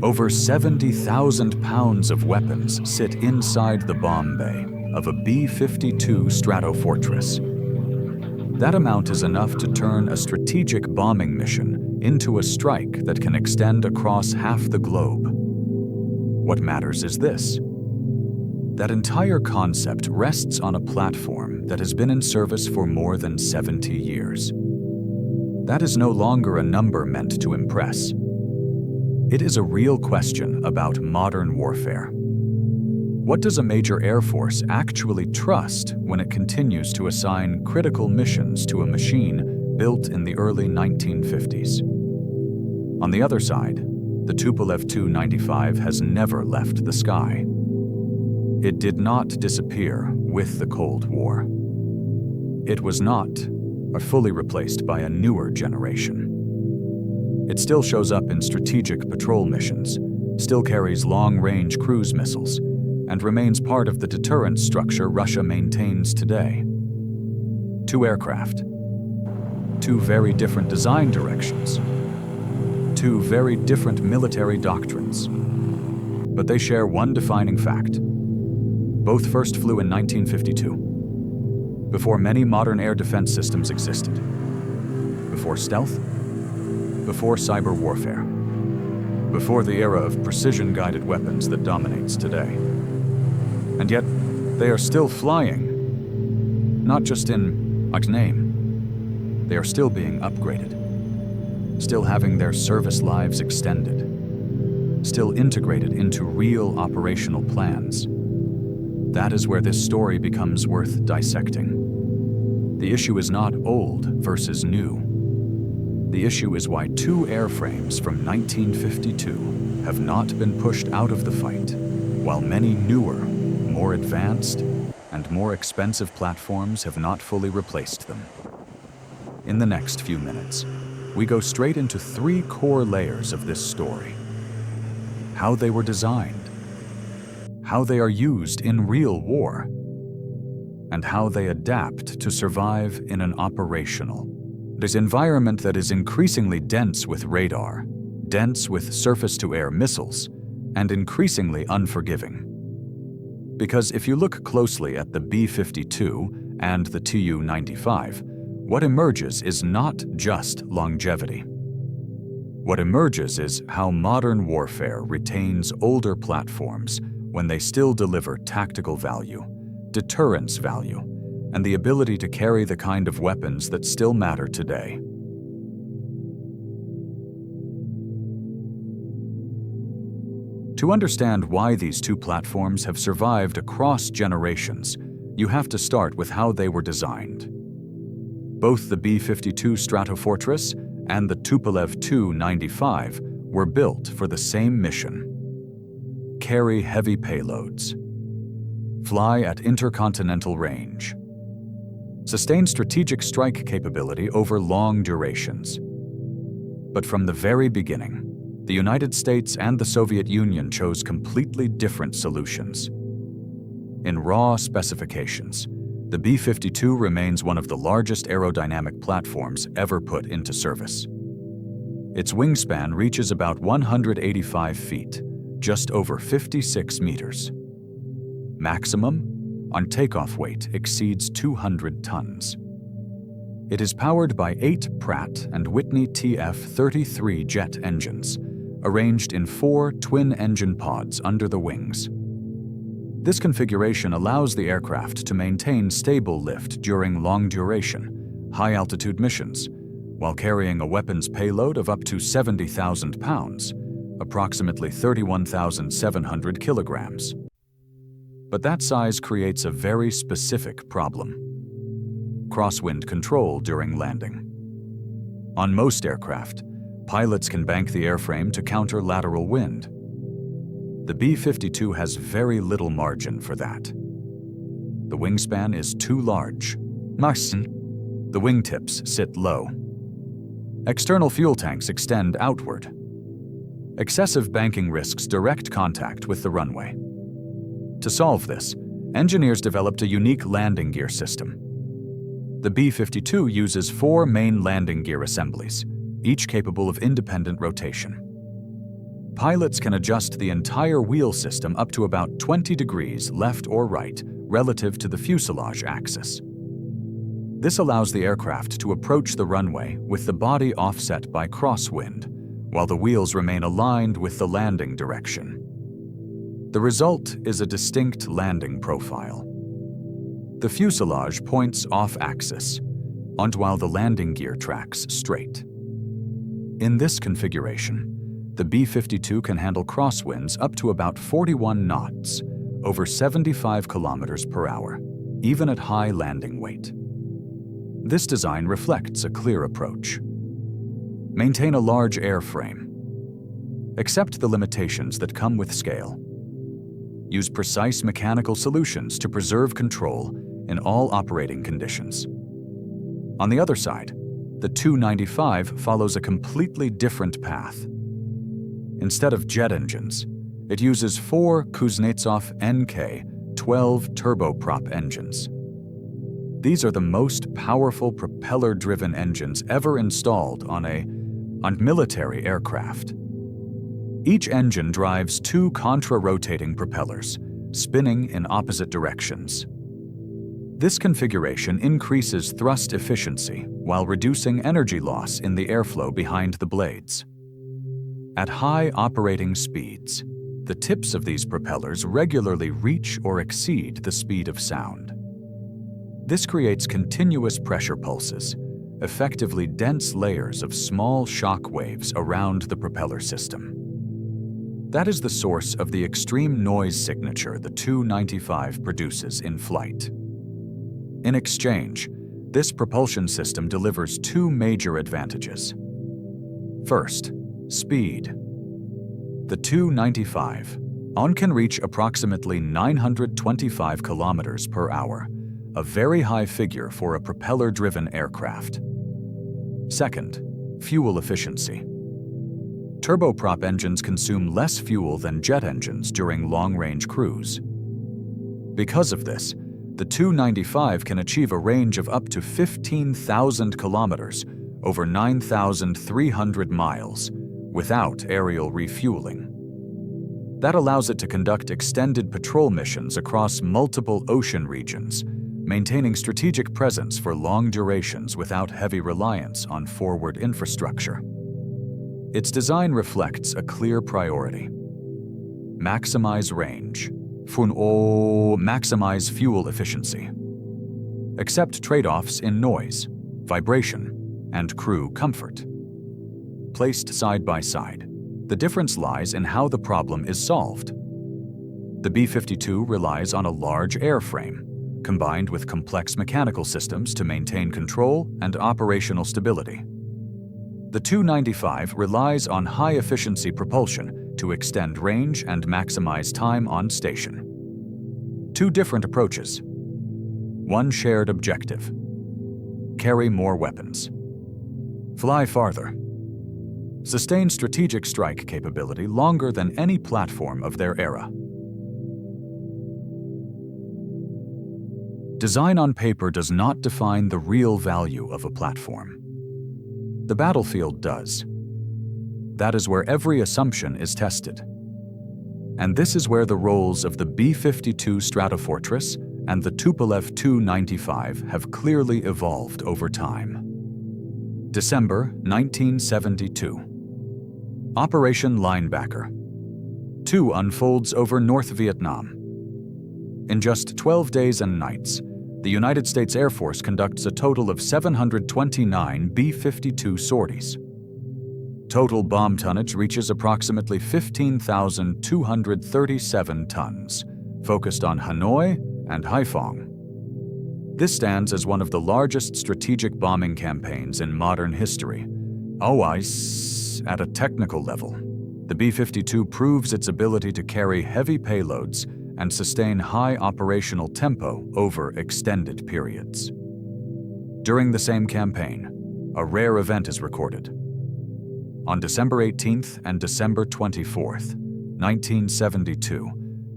Over 70,000 pounds of weapons sit inside the bomb bay of a B-52 Stratofortress. That amount is enough to turn a strategic bombing mission into a strike that can extend across half the globe. What matters is this: that entire concept rests on a platform that has been in service for more than 70 years. That is no longer a number meant to impress. It is a real question about modern warfare. What does a major air force actually trust when it continues to assign critical missions to a machine built in the early 1950s? On the other side, the Tupolev Tu-95 has never left the sky. It did not disappear with the Cold War. It was not fully replaced by a newer generation. It still shows up in strategic patrol missions, still carries long-range cruise missiles, and remains part of the deterrence structure Russia maintains today. Two aircraft, two very different design directions, two very different military doctrines. But they share one defining fact. Both first flew in 1952, before many modern air defense systems existed, before stealth, before cyber warfare, before the era of precision-guided weapons that dominates today. And yet, they are still flying, not just in name. They are still being upgraded, still having their service lives extended, still integrated into real operational plans. That is where this story becomes worth dissecting. The issue is not old versus new. The issue is why two airframes from 1952 have not been pushed out of the fight, while many newer, more advanced, and more expensive platforms have not fully replaced them. In the next few minutes, we go straight into three core layers of this story: how they were designed, how they are used in real war, and how they adapt to survive in an operational environment that is increasingly dense with radar, dense with surface-to-air missiles, and increasingly unforgiving. Because if you look closely at the B-52 and the Tu-95, what emerges is not just longevity. What emerges is how modern warfare retains older platforms when they still deliver tactical value, deterrence value, and the ability to carry the kind of weapons that still matter today. To understand why these two platforms have survived across generations, you have to start with how they were designed. Both the B-52 Stratofortress and the Tupolev Tu-95 were built for the same mission: carry heavy payloads, fly at intercontinental range, sustain strategic strike capability over long durations. But from the very beginning, the United States and the Soviet Union chose completely different solutions. In raw specifications, the B-52 remains one of the largest aerodynamic platforms ever put into service. Its wingspan reaches about 185 feet, just over 56 meters. Maximum, on takeoff weight, exceeds 200 tons. It is powered by 8 Pratt & Whitney TF-33 jet engines, arranged in 4 twin-engine pods under the wings. This configuration allows the aircraft to maintain stable lift during long-duration, high-altitude missions, while carrying a weapons payload of up to 70,000 pounds, approximately 31,700 kilograms. But that size creates a very specific problem: crosswind control during landing. On most aircraft, pilots can bank the airframe to counter lateral wind. The B-52 has very little margin for that. The wingspan is too large. The wingtips sit low. External fuel tanks extend outward. Excessive banking risks direct contact with the runway. To solve this, engineers developed a unique landing gear system. The B-52 uses 4 main landing gear assemblies, each capable of independent rotation. pilots can adjust the entire wheel system up to about 20 degrees left or right relative to the fuselage axis. This allows the aircraft to approach the runway with the body offset by crosswind, while the wheels remain aligned with the landing direction. The result is a distinct landing profile. The fuselage points off-axis, while the landing gear tracks straight. In this configuration, the B-52 can handle crosswinds up to about 41 knots, over 75 kilometers per hour, even at high landing weight. This design reflects a clear approach. Maintain a large airframe. Accept the limitations that come with scale. Use precise mechanical solutions to preserve control in all operating conditions. On the other side, the Tu-95 follows a completely different path. Instead of jet engines, it uses 4 Kuznetsov NK-12 turboprop engines. These are the most powerful propeller-driven engines ever installed on military aircraft. Each engine drives 2 contra-rotating propellers, spinning in opposite directions. This configuration increases thrust efficiency while reducing energy loss in the airflow behind the blades. At high operating speeds, the tips of these propellers regularly reach or exceed the speed of sound. This creates continuous pressure pulses, effectively dense layers of small shock waves around the propeller system. That is the source of the extreme noise signature the Tu-95 produces in flight. In exchange, this propulsion system delivers 2 major advantages. First, speed. The Tu-95 can reach approximately 925 kilometers per hour, a very high figure for a propeller-driven aircraft. Second, fuel efficiency. Turboprop engines consume less fuel than jet engines during long-range cruise. Because of this, the Tu-95 can achieve a range of up to 15,000 kilometers, over 9,300 miles, without aerial refueling. That allows it to conduct extended patrol missions across multiple ocean regions, maintaining strategic presence for long durations without heavy reliance on forward infrastructure. Its design reflects a clear priority: maximize range, maximize fuel efficiency. Accept trade-offs in noise, vibration, and crew comfort. Placed side by side, the difference lies in how the problem is solved. The B-52 relies on a large airframe, combined with complex mechanical systems to maintain control and operational stability. The Tu-95 relies on high-efficiency propulsion to extend range and maximize time on station. 2 different approaches. 1 shared objective: carry more weapons. Fly farther. Sustain strategic strike capability longer than any platform of their era. Design on paper does not define the real value of a platform. The battlefield does. That is where every assumption is tested. And this is where the roles of the B-52 Stratofortress and the Tupolev Tu-95 have clearly evolved over time. December 1972. Operation Linebacker. Tu unfolds over North Vietnam. In just 12 days and nights, the United States Air Force conducts a total of 729 B-52 sorties. Total bomb tonnage reaches approximately 15,237 tons, focused on Hanoi and Haiphong. This stands as one of the largest strategic bombing campaigns in modern history. At a technical level, the B-52 proves its ability to carry heavy payloads and sustain high operational tempo over extended periods. During the same campaign, a rare event is recorded. On December 18th and December 24th, 1972,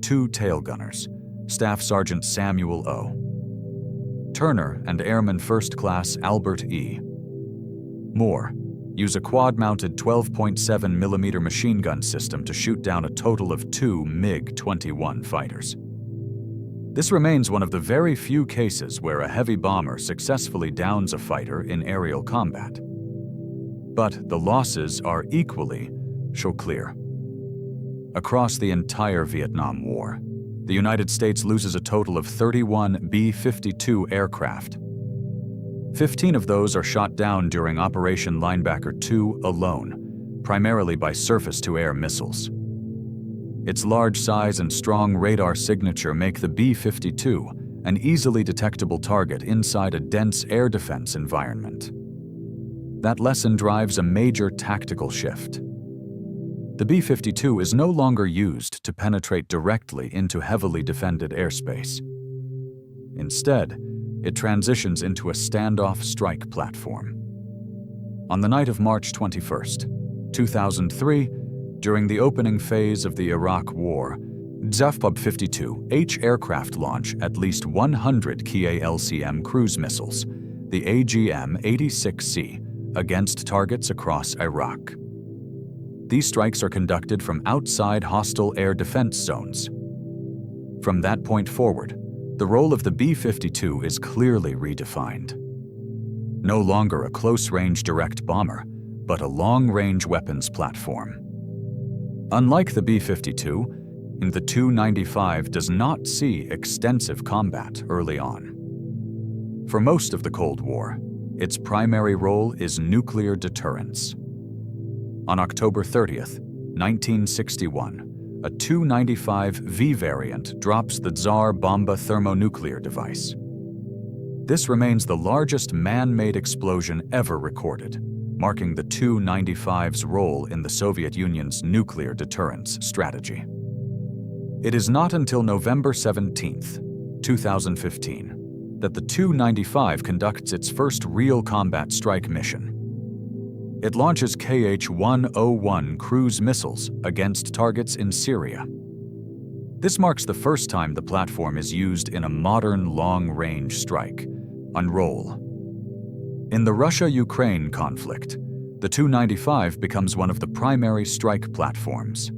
2 tailgunners, Staff Sergeant Samuel O. Turner and Airman First Class Albert E. Moore, use a quad-mounted 12.7mm machine gun system to shoot down a total of 2 MiG-21 fighters. This remains one of the very few cases where a heavy bomber successfully downs a fighter in aerial combat. But the losses are equally clear. Across the entire Vietnam War, the United States loses a total of 31 B-52 aircraft. 15 of those are shot down during Operation Linebacker II alone, primarily by surface-to-air missiles. Its large size and strong radar signature make the B-52 an easily detectable target inside a dense air defense environment. That lesson drives a major tactical shift. The B-52 is no longer used to penetrate directly into heavily defended airspace. Instead, it transitions into a standoff strike platform. On the night of March 21, 2003, during the opening phase of the Iraq War, B-52H aircraft launch at least 100 KA-LCM cruise missiles, the AGM-86C, against targets across Iraq. These strikes are conducted from outside hostile air defense zones. From that point forward, the role of the B-52 is clearly redefined. No longer a close-range direct bomber, but a long-range weapons platform. Unlike the B-52, the Tu-95 does not see extensive combat early on. For most of the Cold War, its primary role is nuclear deterrence. On October 30, 1961, a Tu-95V variant drops the Tsar Bomba thermonuclear device. This remains the largest man-made explosion ever recorded, marking the Tu-95's role in the Soviet Union's nuclear deterrence strategy. It is not until November 17, 2015, that the Tu-95 conducts its first real combat strike mission. It launches KH-101 cruise missiles against targets in Syria. This marks the first time the platform is used in a modern long-range strike, unroll. In the Russia-Ukraine conflict, the Tu-95 becomes one of the primary strike platforms.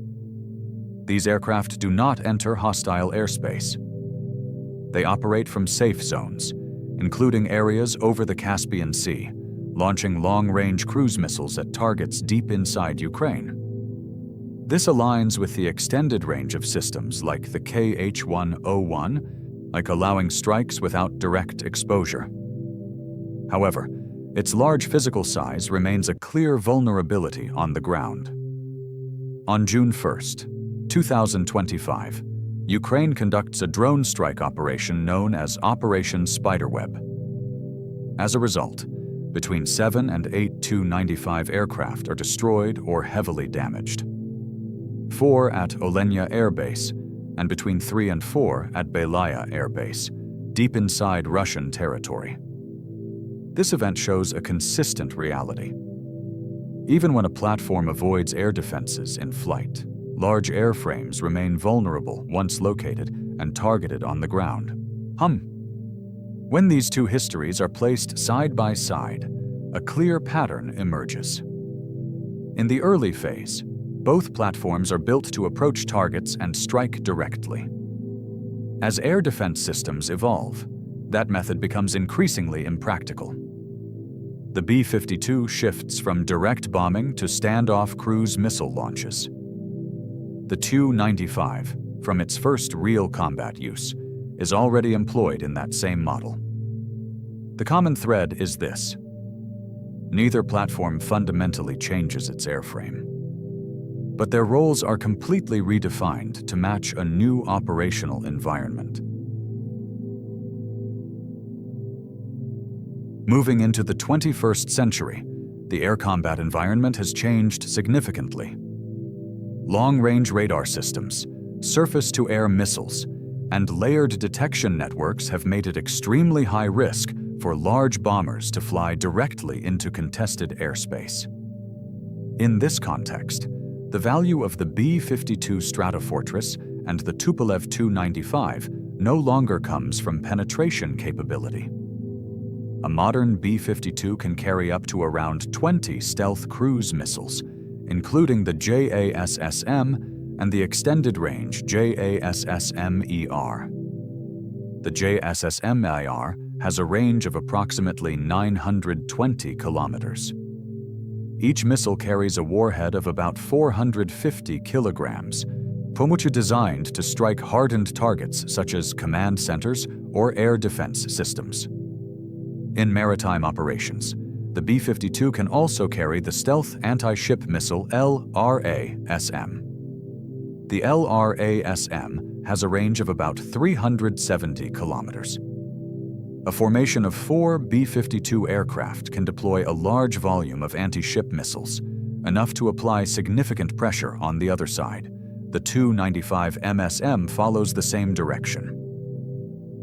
These aircraft do not enter hostile airspace. They operate from safe zones, including areas over the Caspian Sea, launching long-range cruise missiles at targets deep inside Ukraine. This aligns with the extended range of systems like the KH-101, like allowing strikes without direct exposure. However, its large physical size remains a clear vulnerability on the ground. On June 1, 2025, Ukraine conducts a drone strike operation known as Operation Spiderweb. As a result, between 7 and 8 Tu-95 aircraft are destroyed or heavily damaged. 4 at Olenia Air Base, and between 3 and 4 at Belaya Air Base, deep inside Russian territory. This event shows a consistent reality. Even when a platform avoids air defenses in flight, large airframes remain vulnerable once located and targeted on the ground. When these two histories are placed side by side, a clear pattern emerges. In the early phase, both platforms are built to approach targets and strike directly. As air defense systems evolve, that method becomes increasingly impractical. The B-52 shifts from direct bombing to standoff cruise missile launches. The Tu-95, from its first real combat use, is already employed in that same model. The common thread is this: neither platform fundamentally changes its airframe, but their roles are completely redefined to match a new operational environment. Moving into the 21st century, the air combat environment has changed significantly. Long-range radar systems, surface-to-air missiles, and layered detection networks have made it extremely high risk for large bombers to fly directly into contested airspace. In this context, the value of the B-52 Stratofortress and the Tupolev Tu-95 no longer comes from penetration capability. A modern B-52 can carry up to around 20 stealth cruise missiles, including the JASSM and the extended-range JASSM-ER. The JASSM-ER has a range of approximately 920 kilometers. Each missile carries a warhead of about 450 kilograms, which are designed to strike hardened targets such as command centers or air defense systems. In maritime operations, the B-52 can also carry the stealth anti-ship missile LRASM. The LRASM has a range of about 370 kilometers. A formation of 4 B-52 aircraft can deploy a large volume of anti-ship missiles, enough to apply significant pressure on the other side. The Tu-95MS follows the same direction.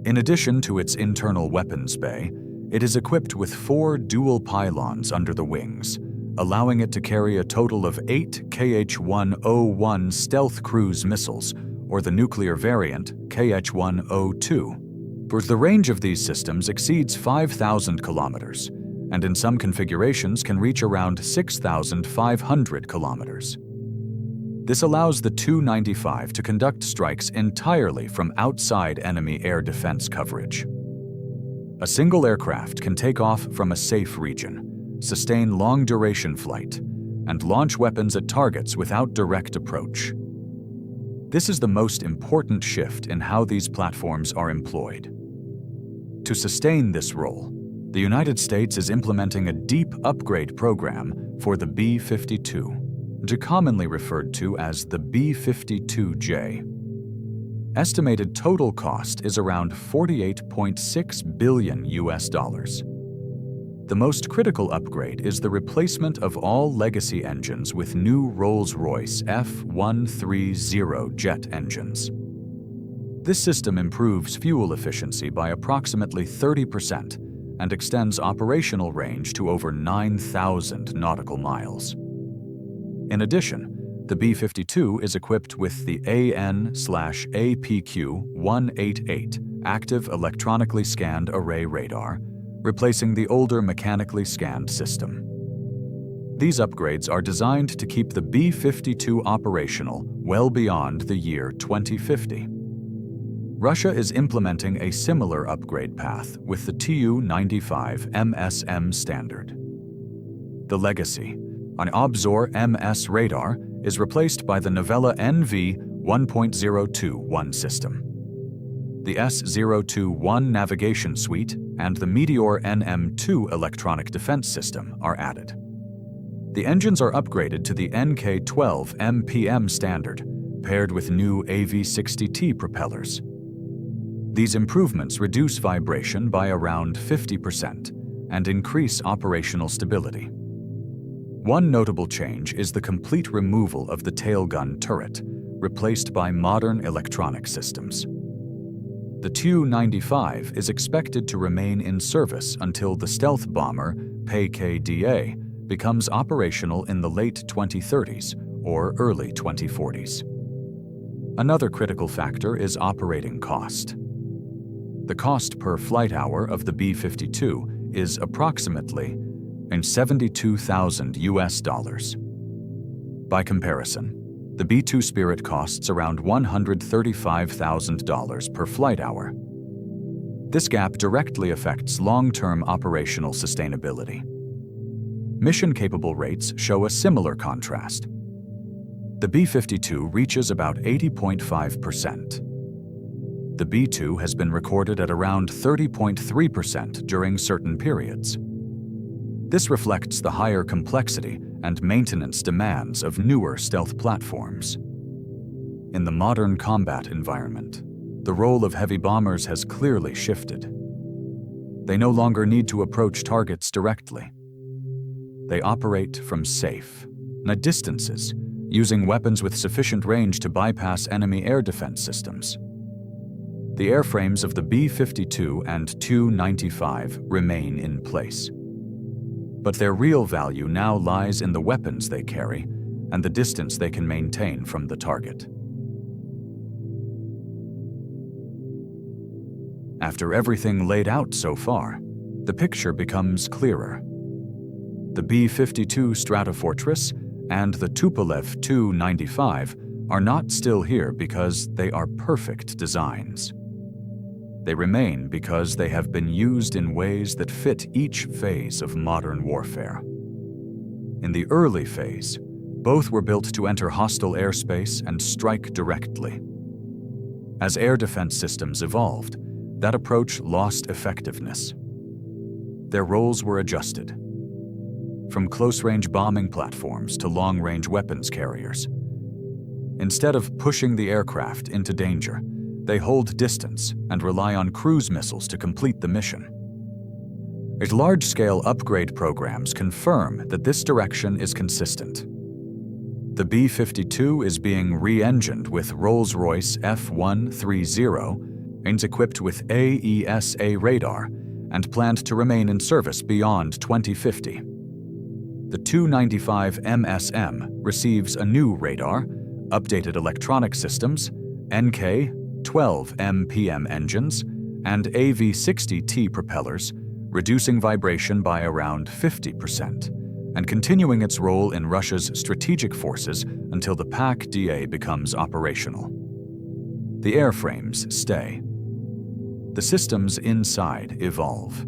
In addition to its internal weapons bay, it is equipped with 4 dual pylons under the wings, allowing it to carry a total of 8 KH-101 stealth cruise missiles, or the nuclear variant KH-102. The range of these systems exceeds 5,000 kilometers, and in some configurations can reach around 6,500 kilometers. This allows the Tu-95 to conduct strikes entirely from outside enemy air defense coverage. A single aircraft can take off from a safe region, sustain long-duration flight, and launch weapons at targets without direct approach. This is the most important shift in how these platforms are employed. To sustain this role, the United States is implementing a deep upgrade program for the B-52, commonly referred to as the B-52J. Estimated total cost is around $48.6 billion. The most critical upgrade is the replacement of all legacy engines with new Rolls-Royce F130 jet engines. This system improves fuel efficiency by approximately 30% and extends operational range to over 9,000 nautical miles. In addition, the B-52 is equipped with the AN/APQ-188 active electronically scanned array radar, replacing the older mechanically scanned system. These upgrades are designed to keep the B-52 operational well beyond the year 2050. Russia is implementing a similar upgrade path with the Tu-95MS standard. The legacy, an Obzor-MS radar, is replaced by the Novella NV-1.021 system. The S-021 navigation suite and the Meteor NM2 electronic defense system are added. The engines are upgraded to the NK-12 MPM standard, paired with new AV-60T propellers. These improvements reduce vibration by around 50% and increase operational stability. One notable change is the complete removal of the tailgun turret, replaced by modern electronic systems. The Tu-95 is expected to remain in service until the stealth bomber PKDA becomes operational in the late 2030s or early 2040s. Another critical factor is operating cost. The cost per flight hour of the B-52 is approximately $72,000. By comparison, the B-2 Spirit costs around $135,000 per flight hour. This gap directly affects long-term operational sustainability. Mission-capable rates show a similar contrast. The B-52 reaches about 80.5%. The B-2 has been recorded at around 30.3% during certain periods. This reflects the higher complexity and maintenance demands of newer stealth platforms. In the modern combat environment, the role of heavy bombers has clearly shifted. They no longer need to approach targets directly. They operate from safe distances, using weapons with sufficient range to bypass enemy air defense systems. The airframes of the B-52 and Tu-95 remain in place. But their real value now lies in the weapons they carry and the distance they can maintain from the target. After everything laid out so far, the picture becomes clearer. The B-52 Stratofortress and the Tupolev Tu-95 are not still here because they are perfect designs. They remain because they have been used in ways that fit each phase of modern warfare. In the early phase, both were built to enter hostile airspace and strike directly. As air defense systems evolved, that approach lost effectiveness. Their roles were adjusted, from close-range bombing platforms to long-range weapons carriers. Instead of pushing the aircraft into danger, they hold distance and rely on cruise missiles to complete the mission. Large-scale upgrade programs confirm that this direction is consistent. The B-52 is being re-engined with Rolls-Royce F130 and equipped with AESA radar and planned to remain in service beyond 2050. The Tu-95MS receives a new radar, updated electronic systems, NK-12M/PM engines, and AV-60T propellers, reducing vibration by around 50%, and continuing its role in Russia's strategic forces until the PAK-DA becomes operational. The airframes stay. The systems inside evolve.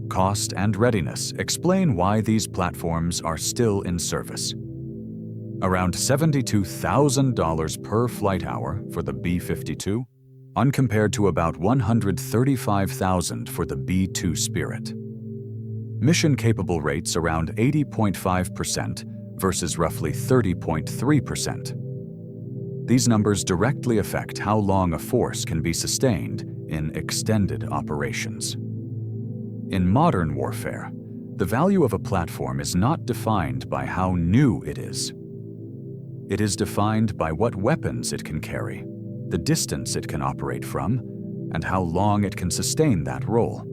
Cost and readiness explain why these platforms are still in service. Around $72,000 per flight hour for the B-52, compared to about $135,000 for the B-2 Spirit. Mission-capable rates around 80.5% versus roughly 30.3%. These numbers directly affect how long a force can be sustained in extended operations. In modern warfare, the value of a platform is not defined by how new it is. It is defined by what weapons it can carry, the distance it can operate from, and how long it can sustain that role.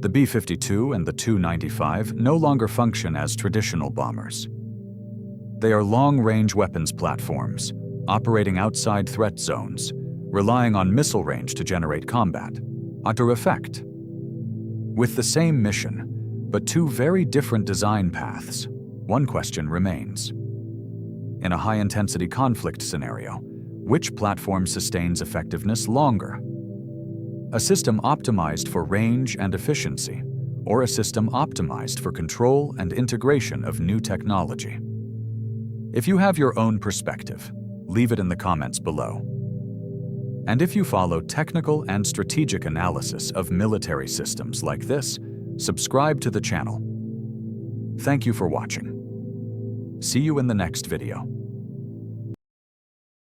The B-52 and the Tu-95 no longer function as traditional bombers. They are long-range weapons platforms, operating outside threat zones, relying on missile range to generate combat, under effect. With the same mission, but two very different design paths, one question remains. In a high-intensity conflict scenario, which platform sustains effectiveness longer? A system optimized for range and efficiency, or a system optimized for control and integration of new technology? If you have your own perspective, leave it in the comments below. And if you follow technical and strategic analysis of military systems like this, subscribe to the channel. Thank you for watching. See you in the next video.